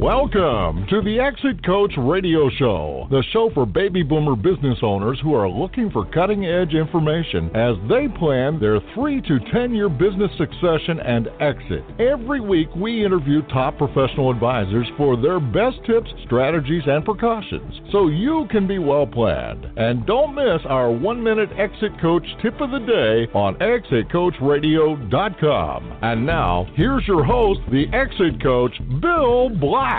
Welcome to the Exit Coach Radio Show, the show for baby boomer business owners who are looking for cutting-edge information as they plan their 3 to 10-year business succession and exit. Every week, we interview top professional advisors for their best tips, strategies, and precautions so you can be well planned. And don't miss our 1-minute Exit Coach tip of the day on exitcoachradio.com. And now, here's your host, the Exit Coach, Bill Black.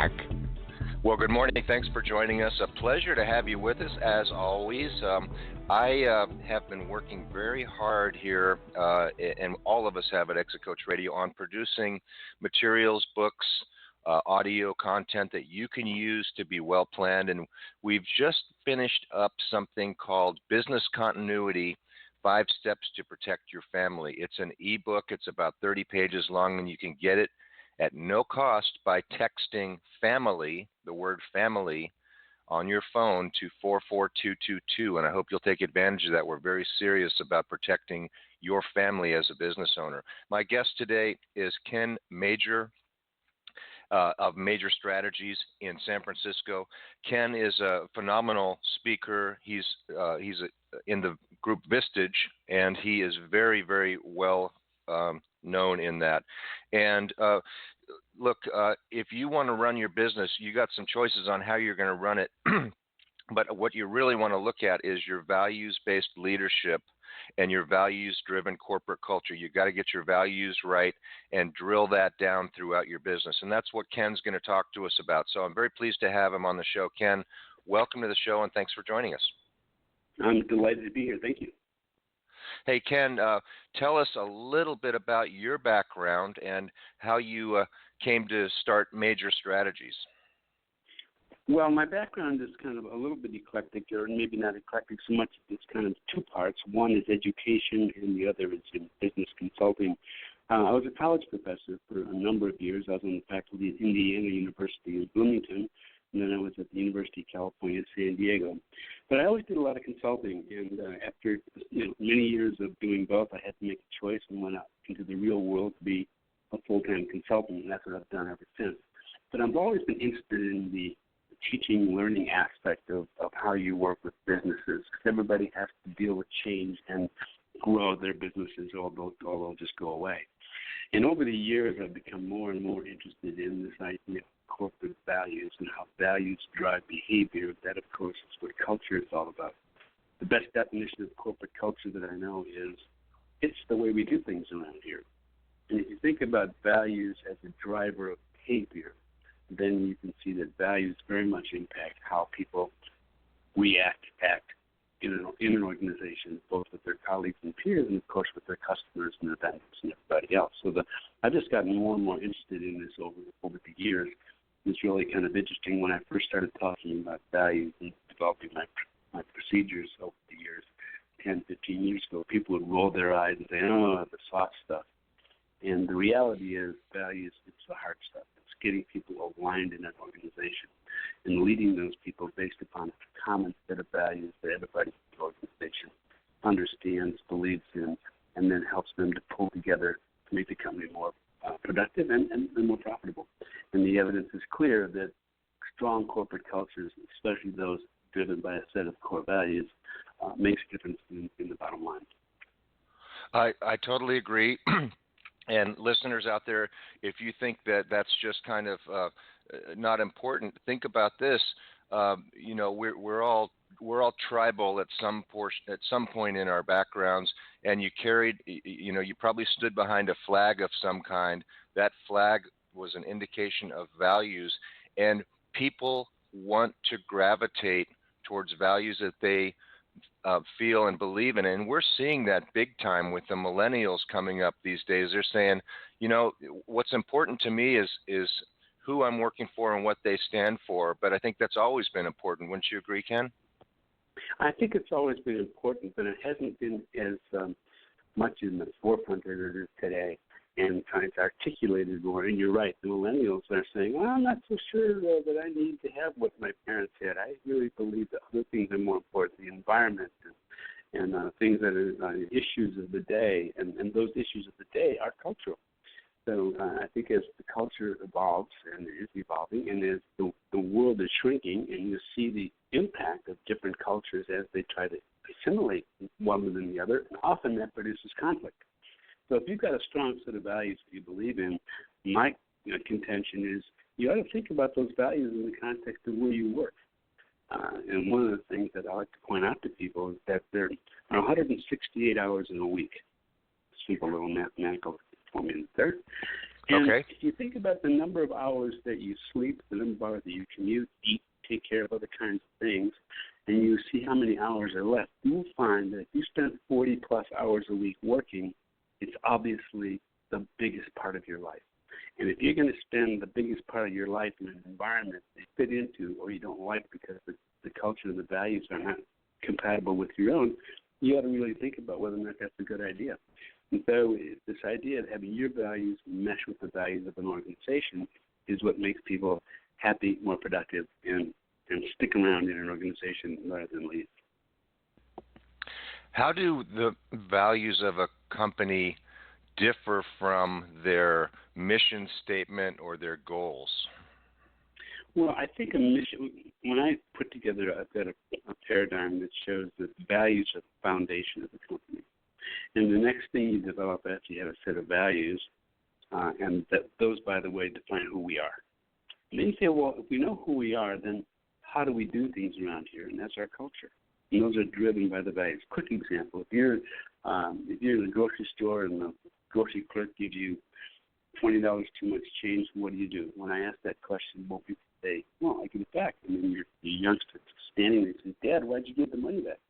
Well, good morning. Thanks for joining us. A pleasure to have you with us, as always. I have been working very hard here, and all of us have at Exit Coach Radio, on producing materials, books, audio content that you can use to be well planned. And we've just finished up something called Business Continuity, 5 Steps to Protect Your Family. It's an ebook. It's about 30 pages long, and you can get it at no cost by texting family, the word family, on your phone to 44222. And I hope you'll take advantage of that. We're very serious about protecting your family as a business owner. My guest today is Ken Majer of Majer Strategies in San Francisco. Ken is a phenomenal speaker. He's in the group Vistage, and he is very, very well known in that. And look, if you want to run your business, you got some choices on how you're going to run it. But what you really want to look at is your values-based leadership and your values-driven corporate culture. You got to get your values right and drill that down throughout your business. And that's what Ken's going to talk to us about. So I'm very pleased to have him on the show. Ken, welcome to the show, and thanks for joining us. I'm delighted to be here. Thank you. Hey, Ken, tell us a little bit about your background and how you came to start Majer Strategies. Well, my background is kind of a little bit eclectic, or maybe not eclectic so much. It's kind of 2 parts. One is education, and the other is in business consulting. I was a college professor for a number of years. I was on the faculty at Indiana University in Bloomington, and then I was at the University of California, San Diego. But I always did a lot of consulting, and after many years of doing both, I had to make a choice and went out into the real world to be a full-time consultant, and that's what I've done ever since. But I've always been interested in the teaching, learning aspect of how you work with businesses, because everybody has to deal with change and grow their businesses, or they'll just go away. And over the years, I've become more and more interested in this idea of corporate values and how values drive behavior. That, of course, is what culture is all about. The best definition of corporate culture that I know is it's the way we do things around here. And if you think about values as a driver of behavior, then you can see that values very much impact how people react, act in an organization, both with their colleagues and peers, and of course with their customers and their vendors and everybody else. So I've just gotten more and more interested in this over the years. It's really kind of interesting when I first started talking about values and developing my procedures over the years, 10, 15 years ago, people would roll their eyes and say, oh, the soft stuff. And the reality is values, it's the hard stuff. It's getting people aligned in an organization and leading those people based upon a common set of values that everybody in the organization understands, believes in, and then helps them to pull together to make the company more productive and more profitable. And the evidence is clear that strong corporate cultures, especially those driven by a set of core values, makes a difference in the bottom line. I totally agree. And listeners out there, if you think that that's just kind of not important, think about this. We're all tribal at some point in our backgrounds, and you probably stood behind a flag of some kind. That flag was an indication of values, and people want to gravitate towards values that they feel and believe in. And we're seeing that big time with the millennials coming up these days. They're saying, what's important to me is who I'm working for and what they stand for. But I think that's always been important. Wouldn't you agree, Ken? I think it's always been important, but it hasn't been as much in the forefront as it is today. And kind of articulated more. And you're right, the millennials are saying, well, I'm not so sure that I need to have what my parents had. I really believe that other things are more important, the environment and things that are issues of the day. And those issues of the day are cultural. So I think as the culture evolves and is evolving, and as the world is shrinking, and you see the impact of different cultures as they try to assimilate one within the other, and often that produces conflict. So if you've got a strong set of values that you believe in, my contention is you ought to think about those values in the context of where you work. And one of the things that I like to point out to people is that there are 168 hours in a week. Simple little mathematical formula there. And Okay. if you think about the number of hours that you sleep, the number of hours that you commute, eat, take care of other kinds of things, and you see how many hours are left, you'll find that if you spend 40-plus hours a week working, it's obviously the biggest part of your life. And if you're going to spend the biggest part of your life in an environment that you fit into or you don't like because the culture and the values are not compatible with your own, you ought to really think about whether or not that's a good idea. And so this idea of having your values mesh with the values of an organization is what makes people happy, more productive, and stick around in an organization rather than leave. How do the values of a company differ from their mission statement or their goals? Well, I think a mission, when I put together, I've got a paradigm that shows that values are the foundation of the company. And the next thing you develop after you have a set of values, and that those, by the way, define who we are. And then you say, well, if we know who we are, then how do we do things around here? And that's our culture. And those are driven by the values. Quick example: if you're in a grocery store and the grocery clerk gives you $20 too much change, what do? When I ask that question, most people say, well, I give it back. And then your youngster standing there and says, Dad, why'd you give the money back?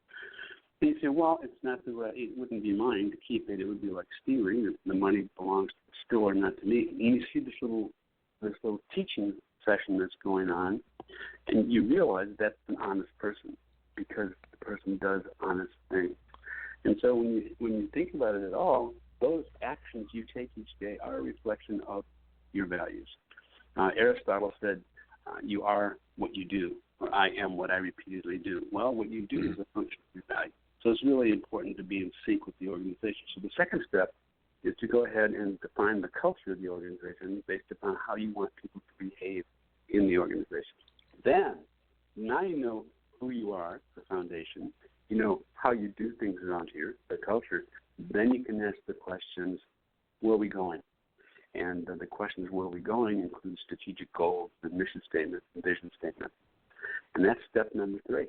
And you say, well, it's not the right, it wouldn't be mine to keep it. It would be like stealing. The money belongs to the store, not to me. And you see this little teaching session that's going on, and you realize that's an honest person because the person does honest things. And so when you think about it at all, those actions you take each day are a reflection of your values. Aristotle said, you are what you do, or I am what I repeatedly do. Well, what you do is a function of your value. So it's really important to be in sync with the organization. So the second step is to go ahead and define the culture of the organization based upon how you want people to behave in the organization. Then, now you know who you are, the foundation, you know how you do things around here, the culture. Then you can ask the questions, where are we going? And the questions, where are we going, include strategic goals, the mission statement, the vision statement. And that's step number 3.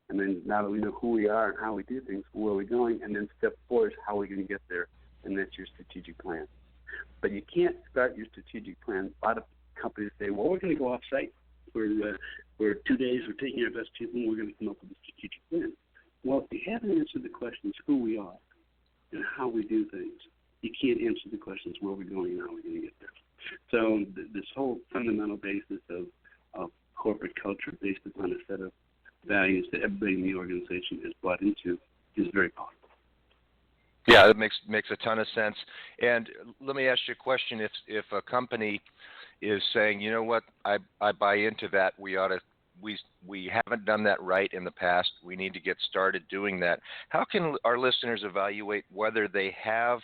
And then now that we know who we are and how we do things, where are we going? And then step 4 is how are we going to get there? And that's your strategic plan. But you can't start your strategic plan. A lot of companies say, well, we're going to go off-site. For 2 days, we're taking our best people, and we're going to come up with a strategic plan. Well, if you haven't answered the questions who we are and how we do things, you can't answer the questions where we're going and how we're going to get there. So this whole fundamental basis of corporate culture based upon a set of values that everybody in the organization is bought into is very powerful. Yeah, that makes a ton of sense. And let me ask you a question: if a company is saying, you know what, I buy into that, we haven't done that right in the past, we need to get started doing that. How can our listeners evaluate whether they have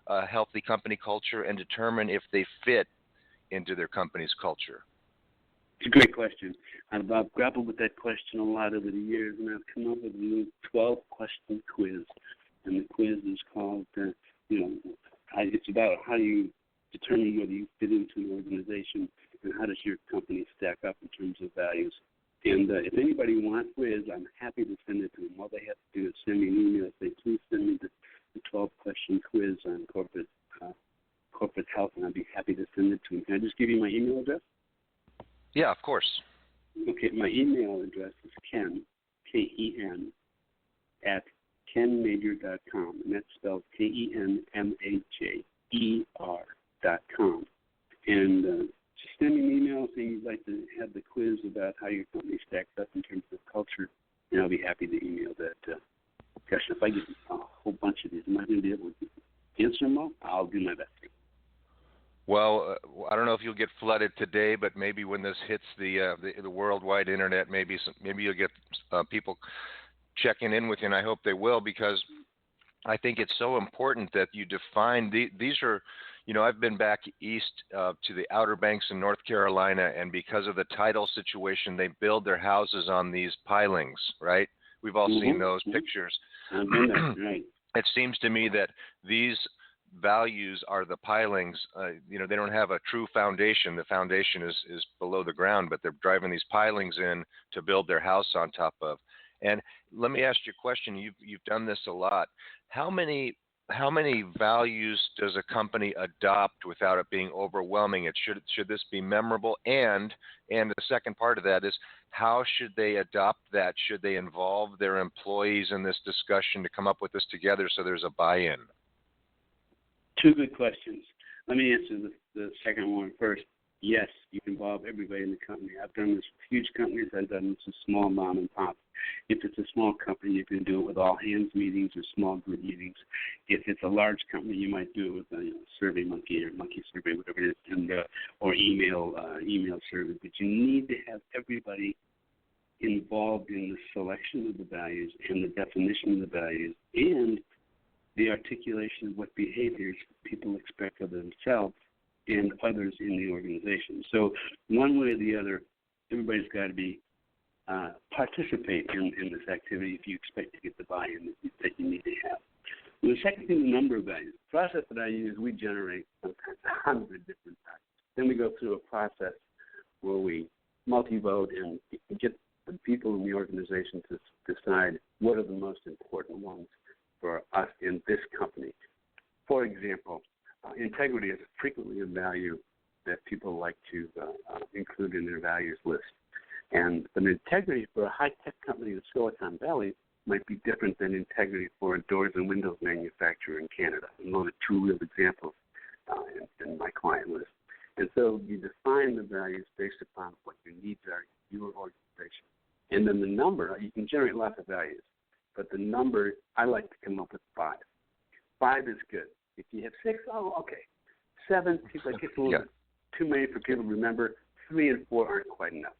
a healthy company culture and determine if they fit into their company's culture? It's a great question. I've grappled with that question a lot over the years, and I've come up with a new 12-question quiz. And the quiz is called, it's about how you determine whether you fit into an organization and how does your company stack up in terms of values. And if anybody wants a quiz, I'm happy to send it to them. All they have to do is send me an email. Say, please send me the 12-question quiz on corporate health, and I'd be happy to send it to them. Can I just give you my email address? Yeah, of course. Okay, my email address is Ken, K-E-N, at kenmajer.com, and that's spelled KenMajer.com. And just send me an email saying you'd like to have the quiz about how your company stacks up in terms of culture, and I'll be happy to email that. Gosh, if I get a whole bunch of these, am I going to be able to answer them all? I'll do my best. Well, I don't know if you'll get flooded today, but maybe when this hits the worldwide internet, maybe you'll get people checking in with you, and I hope they will, because I think it's so important that you define these are, I've been back east to the Outer Banks in North Carolina, and because of the tidal situation, they build their houses on these pilings, right? We've all seen those pictures. Right. It seems to me that these values are the pilings. They don't have a true foundation. The foundation is below the ground, but they're driving these pilings in to build their house on top of. And let me ask you a question. You've done this a lot. How many values does a company adopt without it being overwhelming? Should this be memorable? And the second part of that is, how should they adopt that? Should they involve their employees in this discussion to come up with this together so there's a buy-in? Two good questions. Let me answer the second one first. Yes, you involve everybody in the company. I've done this with huge companies. I've done this with small mom and pop. If it's a small company, you can do it with all hands meetings or small group meetings. If it's a large company, you might do it with a Survey Monkey or Monkey Survey, whatever it is, or email survey. But you need to have everybody involved in the selection of the values and the definition of the values and the articulation of what behaviors people expect of themselves and others in the organization. So one way or the other, everybody's got to be participate in this activity if you expect to get the buy-in that you need to have. And the second thing, the number of values. The process that I use, we generate sometimes 100 different values. Then we go through a process where we multi-vote and get the people in the organization to decide what are the most important ones for us in this company. For example, integrity is frequently a value that people like to include in their values list. And the integrity for a high-tech company in Silicon Valley might be different than integrity for a doors and windows manufacturer in Canada. And those are two real examples in my client list. And so you define the values based upon what your needs are in your organization. And then the number, you can generate lots of values, but the number, I like to come up with 5. 5 is good. If you have 6, okay. 7, people like it's a little too many for people to remember. 3 and 4 aren't quite enough.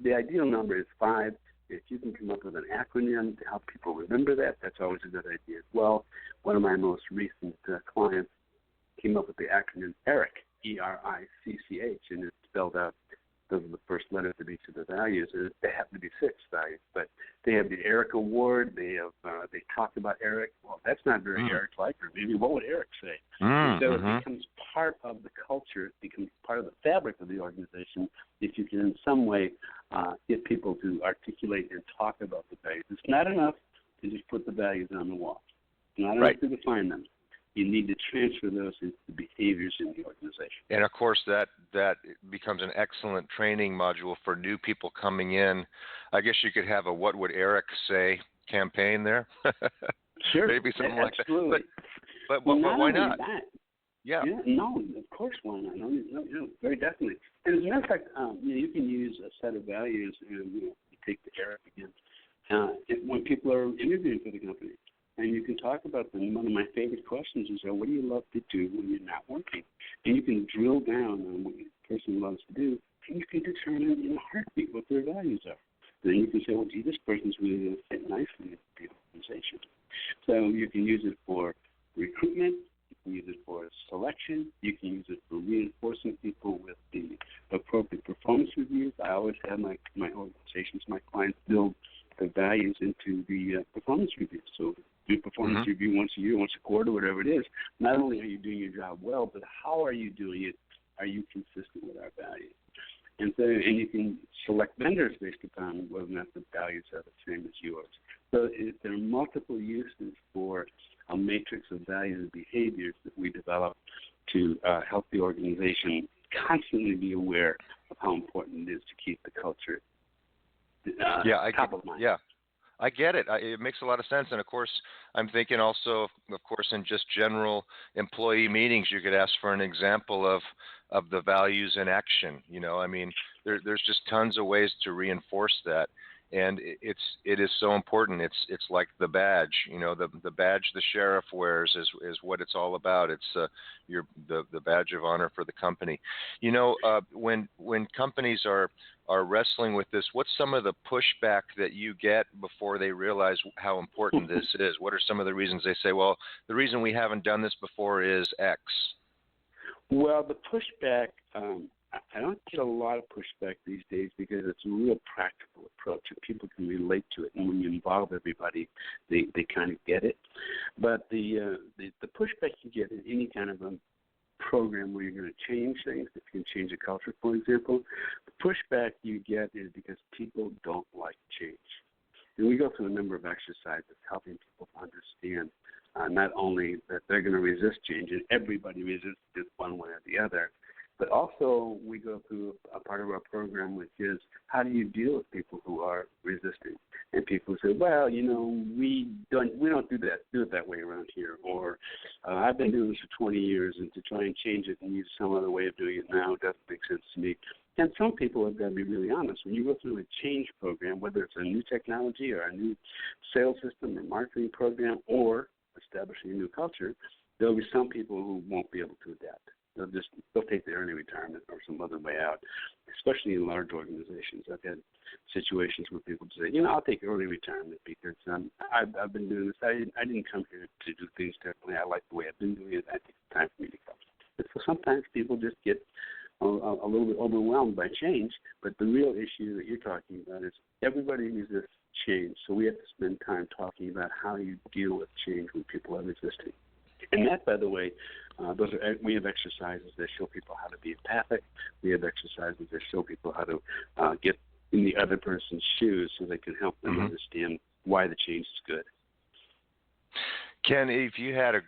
The ideal number is 5. If you can come up with an acronym to help people remember that, that's always a good idea as well. One of my most recent clients came up with the acronym ERICH, E-R-I-C-C-H, and it's spelled out. Those are the first letters of each of the values. They happen to be 6 values, but they have the ERICH Award. They talk about ERICH. Well, that's not very ERICH-like, or maybe what would ERICH say? So it becomes part of the culture. It becomes part of the fabric of the organization if you can in some way get people to articulate and talk about the values. It's not enough to just put the values on the wall. It's not enough to define them. You need to transfer those into the behaviors in the organization. And of course, that becomes an excellent training module for new people coming in. I guess you could have a "What would Eric say" campaign there. Sure, maybe something like absolutely. that. But why not? Yeah. No, of course, why not? No, very definitely. And as a matter of fact, you can use a set of values, and you take the Eric again when people are interviewing for the company. And you can talk about them. One of my favorite questions is, what do you love to do when you're not working? And you can drill down on what the person loves to do, and you can determine in a heartbeat what their values are. Then you can say, well, gee, this person's really going to fit nicely into the organization. So you can use it for recruitment. You can use it for selection. You can use it for reinforcing people with the appropriate performance reviews. I always have my organizations, my clients build the values into the performance review. So do performance review once a year, once a quarter, whatever it is. Not only are you doing your job well, but how are you doing it? Are you consistent with our values? And you can select vendors based upon whether or not the values are the same as yours. So there are multiple uses for a matrix of values and behaviors that we develop to help the organization constantly be aware of how important it is to keep the culture top of mind. Yeah. I get it. It makes a lot of sense. And, of course, I'm thinking also, of course, in just general employee meetings, you could ask for an example of the values in action. I mean, there's just tons of ways to reinforce that. And it is so important. It's like the badge, the badge the sheriff wears is what it's all about. It's the badge of honor for the company. When companies are wrestling with this, what's some of the pushback that you get before they realize how important this is? What are some of the reasons they say, well, the reason we haven't done this before is X? Well, the pushback, I don't get a lot of pushback these days because it's a real practical approach and people can relate to it. And when you involve everybody, they kind of get it. But the pushback you get in any kind of a program where you're going to change things, if you can change a culture, for example, the pushback you get is because people don't like change. And we go through a number of exercises helping people understand not only that they're going to resist change, and everybody resists it one way or the other, but also we go through a part of our program which is how do you deal with people who are resisting, and people say, well, we don't do it that way around here, or I've been doing this for 20 years, and to try and change it and use some other way of doing it now doesn't make sense to me. And some people have got to be really honest. When you go through a change program, whether it's a new technology or a new sales system or marketing program or establishing a new culture, there'll be some people who won't be able to adapt. They'll take their early retirement or some other way out, especially in large organizations. I've had situations where people say, I'll take early retirement because I've been doing this. I didn't come here to do things differently. I like the way I've been doing it. I think it's time for me to go. And so sometimes people just get a little bit overwhelmed by change, but the real issue that you're talking about is everybody resists change. So we have to spend time talking about how you deal with change when people are resisting. And that, by the way, we have exercises that show people how to be empathic. We have exercises that show people how to get in the other person's shoes so they can help them understand why the change is good. Ken, if you had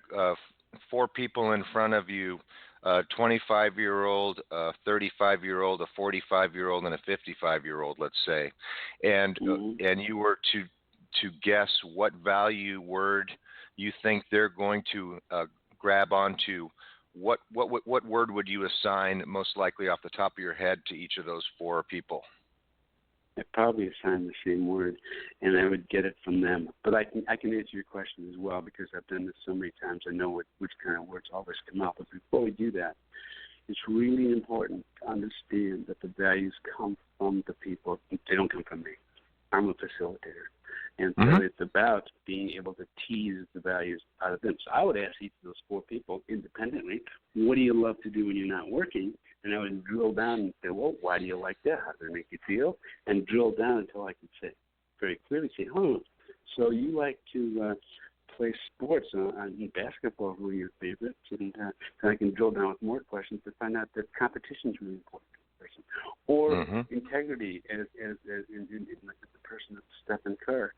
4 people in front of you, a 25-year-old, a 35-year-old, a 45-year-old, and a 55-year-old, let's say, and you were to guess what value word you think they're going to grab onto, what word would you assign most likely off the top of your head to each of those 4 people? I'd probably assign the same word, and I would get it from them. But I can answer your question as well because I've done this so many times. I know which kind of words always come out. But before we do that, it's really important to understand that the values come from the people. They don't come from me. I'm a facilitator. And so it's about being able to tease the values out of them. So I would ask each of those 4 people independently, what do you love to do when you're not working? And I would drill down and say, well, why do you like that? How does it make you feel? And drill down until I can say, very clearly say, so you like to play sports in basketball, who are your favorites? And I can drill down with more questions to find out that competition is really important to the person. Or integrity, as in like the person of Stephen Curry.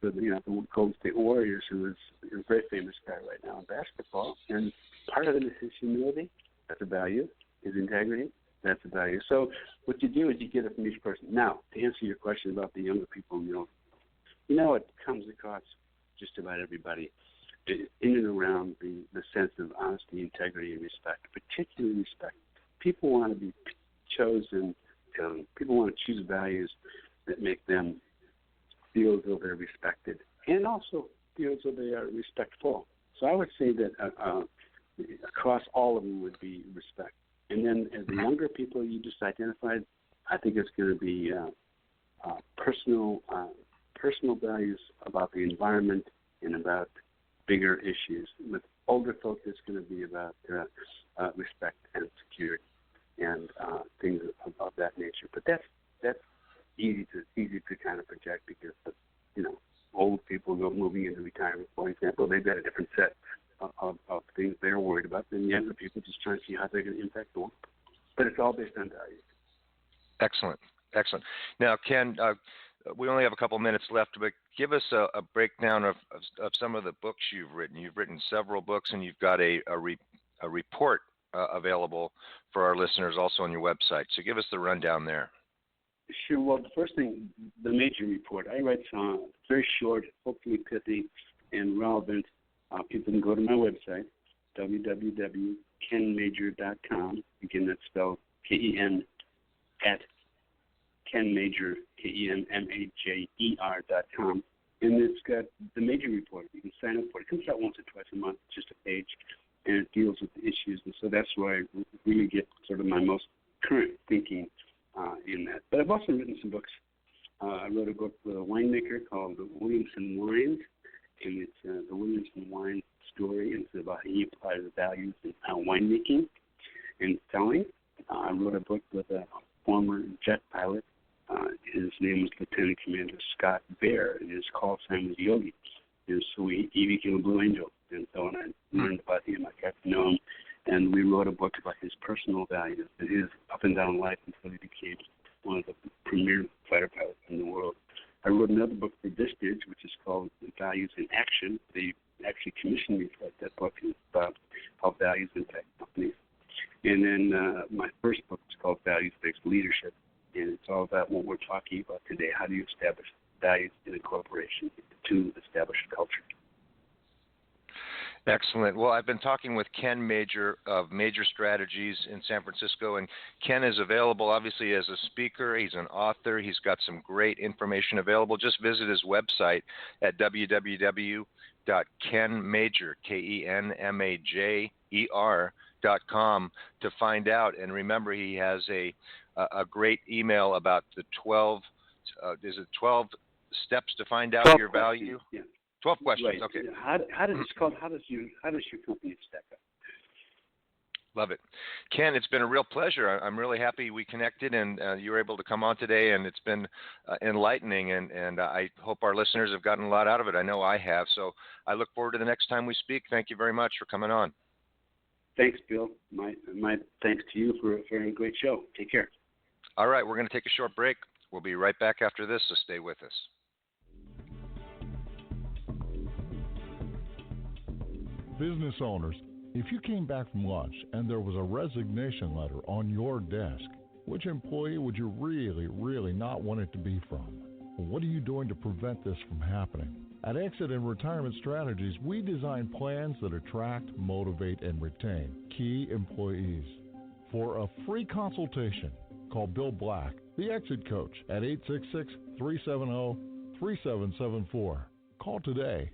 The Golden State Warriors, who is a very famous guy right now in basketball. And part of it is his humility. That's a value. His integrity. That's a value. So what you do is you get it from each person. Now, to answer your question about the younger people, it comes across just about everybody in and around the sense of honesty, integrity, and respect, particularly respect. People want to be chosen. People want to choose values that make them feel as though they're respected and also feel as though they are respectful. So I would say that across all of them would be respect. And then as the younger people you just identified, I think it's going to be personal values about the environment and about bigger issues. With older folks, it's going to be about respect and security and things of that nature. But that's easy to kind of project because old people moving into retirement, for example, they've got a different set of things they're worried about than younger people just trying to see how they're going to impact the world. But it's all based on values. Excellent. Now, Ken, we only have a couple minutes left, but give us a breakdown of some of the books you've written. You've written several books, and you've got a report available for our listeners also on your website. So give us the rundown there. Sure. Well, the first thing, the Majer report. I write very short, hopefully pithy, and relevant. People can go to my website, www.kenmajer.com. Again, that's spelled Ken at Kenmajer, KenMajer.com. And it's got the Majer report. You can sign up for it. It comes out once or twice a month, just a page, and it deals with the issues. And so that's where I really get sort of my most current thinking in that. But I've also written some books. I wrote a book with a winemaker called The Williamson Wines, and it's the Williamson Wine story, and it's about how he applies the values in winemaking and selling. I wrote a book with a former jet pilot. His name was Lieutenant Commander Scott Bear, and his call sign was Yogi. And so he became a Blue Angel. And so when I learned about him, I got to know him. And we wrote a book about his personal values and his up and down life until he became one of the premier fighter pilots in the world. I wrote another book for Vistage, which is called Values in Action. They actually commissioned me to write that book. It's about values impact companies. And then my first book is called Values-Based Leadership, and it's all about what we're talking about today. How do you establish values in a corporation to establish a culture? Excellent. Well, I've been talking with Ken Majer of Majer Strategies in San Francisco, and Ken is available obviously as a speaker. He's an author. He's got some great information available. Just visit his website at www.kenmajer, KENMAJER.com to find out. And remember, he has a great email about the 12 steps to find out your value? Yeah. 12 questions. Right. Okay. How does your company stack up? Love it. Ken, it's been a real pleasure. I'm really happy we connected and you were able to come on today, and it's been enlightening, and I hope our listeners have gotten a lot out of it. I know I have. So I look forward to the next time we speak. Thank you very much for coming on. Thanks, Bill. My thanks to you for a very great show. Take care. All right. We're going to take a short break. We'll be right back after this, so stay with us. Business owners, if you came back from lunch and there was a resignation letter on your desk, which employee would you really, really not want it to be from? What are you doing to prevent this from happening? At Exit and Retirement Strategies, we design plans that attract, motivate, and retain key employees. For a free consultation, call Bill Black, the Exit Coach, at 866-370-3774. Call today.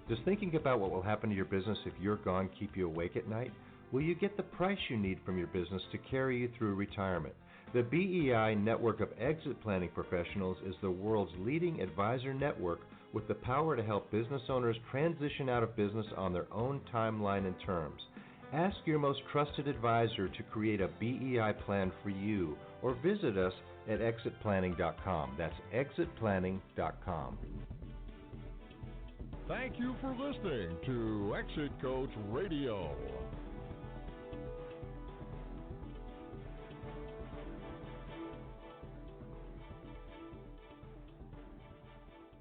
Does thinking about what will happen to your business if you're gone keep you awake at night? Will you get the price you need from your business to carry you through retirement? The BEI Network of Exit Planning Professionals is the world's leading advisor network with the power to help business owners transition out of business on their own timeline and terms. Ask your most trusted advisor to create a BEI plan for you, or visit us at exitplanning.com. That's exitplanning.com. Thank you for listening to Exit Coach Radio.